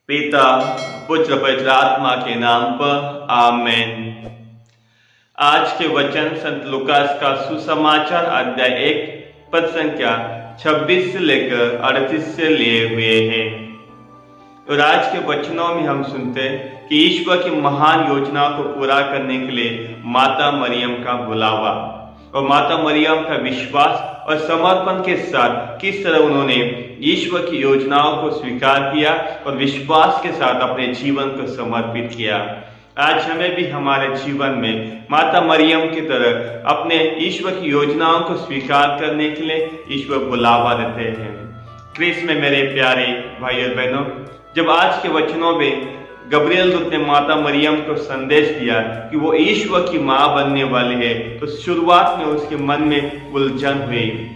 पिता पुत्र पवित्र आत्मा के नाम पर आमेन। आज के वचन संत लूकास का सुसमाचार अध्याय 1 पद संख्या 26 से लेकर 38 से लिए हुए हैं। और आज के वचनों में हम सुनते हैं कि ईश्वर की महान योजना को पूरा करने के लिए माता मरियम का बुलावा और माता मरियम का विश्वास और समर्पण के साथ किस तरह उन्होंने ईश्वर की योजनाओं को स्वीकार किया और विश्वास के साथ अपने जीवन को समर्पित किया। आज हमें भी हमारे जीवन में माता मरियम की तरह अपने ईश्वर की योजनाओं को स्वीकार करने के लिए ईश्वर बुलावा देते हैं। क्रिस में मेरे प्यारे भाई और बहनों, जब आज के वचनों में गब्रिएल दूत ने माता मरियम को संदेश दिया कि वो ईश्वर की मां बनने वाली है, तो शुरुआत में उसके मन में उलझन हुई।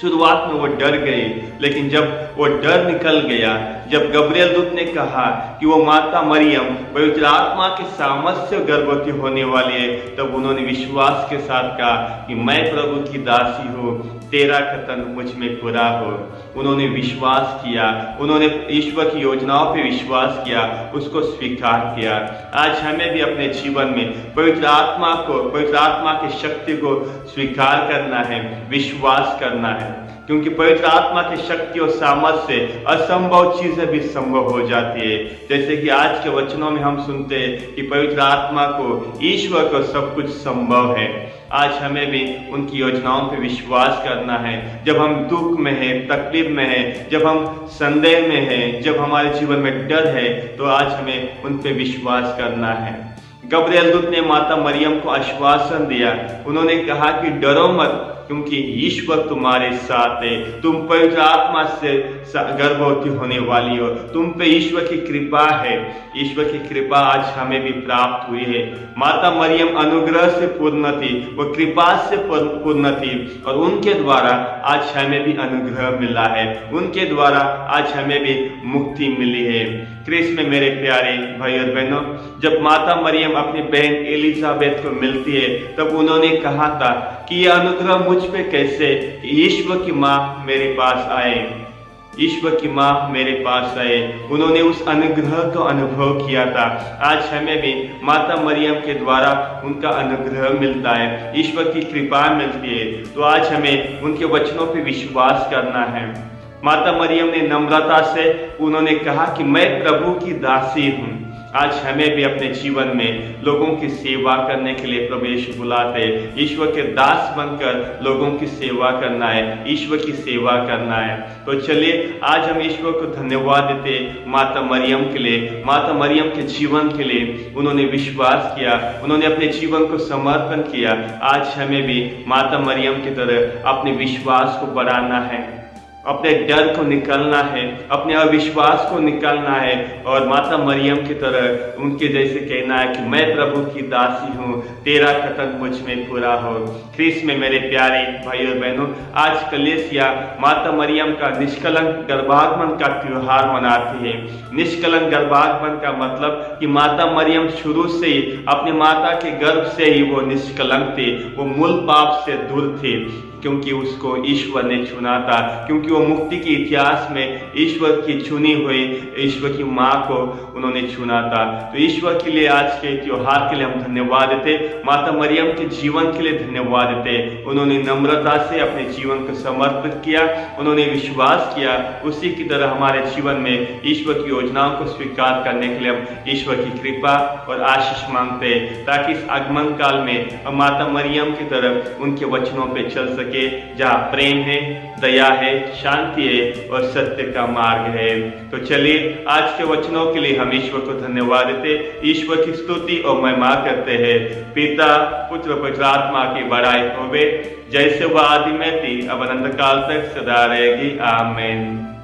शुरुआत में वो डर गई, लेकिन जब वो डर निकल गया, जब गब्रिएल दूत ने कहा कि वो माता मरियम पवित्र आत्मा के सामर्थ्य से गर्भवती होने वाली है, तब उन्होंने विश्वास के साथ कहा कि मैं प्रभु की दासी हूँ, तेरा कथन मुझ में पूरा हो। उन्होंने विश्वास किया, उन्होंने ईश्वर की योजनाओं पे विश्वास किया, उसको स्वीकार किया। आज हमें भी अपने जीवन में पवित्र आत्मा की शक्ति को स्वीकार करना है, विश्वास करना है, क्योंकि पवित्र आत्मा की शक्ति और सामर्थ्य से असंभव चीजें भी संभव हो जाती है। जैसे कि आज के वचनों में हम सुनते हैं कि पवित्र आत्मा को, ईश्वर को सब कुछ संभव है। आज हमें भी उनकी योजनाओं पे विश्वास करना है। जब हम दुख में हैं, तकलीफ में हैं, जब हम संदेह में हैं, जब हमारे जीवन में डर है, तो आज हमें उन पे विश्वास करना है। गब्रिएल दूत ने माता मरियम को आश्वासन दिया। उन्होंने कहा कि डरो मत, क्योंकि ईश्वर तुम्हारे साथ है, तुम पवित्र आत्मा से गर्भवती होने वाली हो, तुम पे ईश्वर की कृपा है। ईश्वर की कृपा आज हमें भी प्राप्त हुई है। माता मरियम अनुग्रह से पूर्ण थी, वो कृपा से पूर्ण थी, और उनके द्वारा आज हमें भी अनुग्रह मिला है, उनके द्वारा आज हमें भी मुक्ति मिली है। क्रिस में मेरे प्यारे भाई और बहनों, जब माता मरियम अपनी बहन एलिजाबेथ को मिलती है, तब उन्होंने कहा था कि यह अनुग्रह मुझ पे कैसे, ईश्वर की मां मेरे पास आए, ईश्वर की मां मेरे पास आए। उन्होंने उस अनुग्रह को अनुभव किया था। आज हमें भी माता मरियम के द्वारा उनका अनुग्रह मिलता है, ईश्वर की कृपा मिलती है। तो आज हमें उनके वचनों पे विश्वास करना है। माता मरियम ने नम्रता से उन्होंने कहा कि मैं प्रभु की दासी हूँ। आज हमें भी अपने जीवन में लोगों की सेवा करने के लिए प्रभु यीशु बुलाते हैं। ईश्वर के दास बनकर लोगों की सेवा करना है, ईश्वर की सेवा करना है। तो चलिए आज हम ईश्वर को धन्यवाद देते माता मरियम के लिए, माता मरियम के जीवन के लिए। उन्होंने विश्वास किया, उन्होंने अपने जीवन को समर्पण किया। आज हमें भी माता मरियम की तरह अपने विश्वास को बढ़ाना है, अपने डर को निकालना है, अपने अविश्वास को निकालना है, और माता मरियम की तरह उनके जैसे कहना है कि मैं प्रभु की दासी हूँ, तेरा कथन मुझ में पूरा हो। क्रिस में मेरे प्यारे भाई और बहनों, आज कलीसिया माता मरियम का निष्कलंक गर्भागमन का त्योहार मनाती है। निष्कलंक गर्भागमन का मतलब कि माता मरियम शुरू से ही अपनी माता के गर्भ से ही वो निष्कलंक थे, वो मूल पाप से दूर थे, क्योंकि उसको ईश्वर ने चुना था, क्योंकि वो मुक्ति के इतिहास में ईश्वर की चुनी हुई ईश्वर की मां को उन्होंने चुना था। तो ईश्वर के लिए आज के त्योहार के लिए हम धन्यवाद देते, माता मरियम के जीवन के लिए धन्यवाद देते। उन्होंने नम्रता से अपने जीवन को समर्पित किया, उन्होंने विश्वास किया। उसी की तरह हमारे जीवन में ईश्वर की योजनाओं को स्वीकार करने के लिए हम ईश्वर की कृपा और आशीष मांगते, ताकि इस आगमन काल में हम माता मरियम की तरह उनके वचनों पर चल सके, जहाँ प्रेम है, दया है, शांति है और सत्य का मार्ग है। तो चलिए आज के वचनों के लिए हम ईश्वर को धन्यवाद देते, ईश्वर की स्तुति और महिमा करते हैं। पिता पुत्र पवित्र आत्मा की बड़ाई होवे, जैसे वह आदि में थी, अब अनंत काल तक सदा रहेगी। आमीन।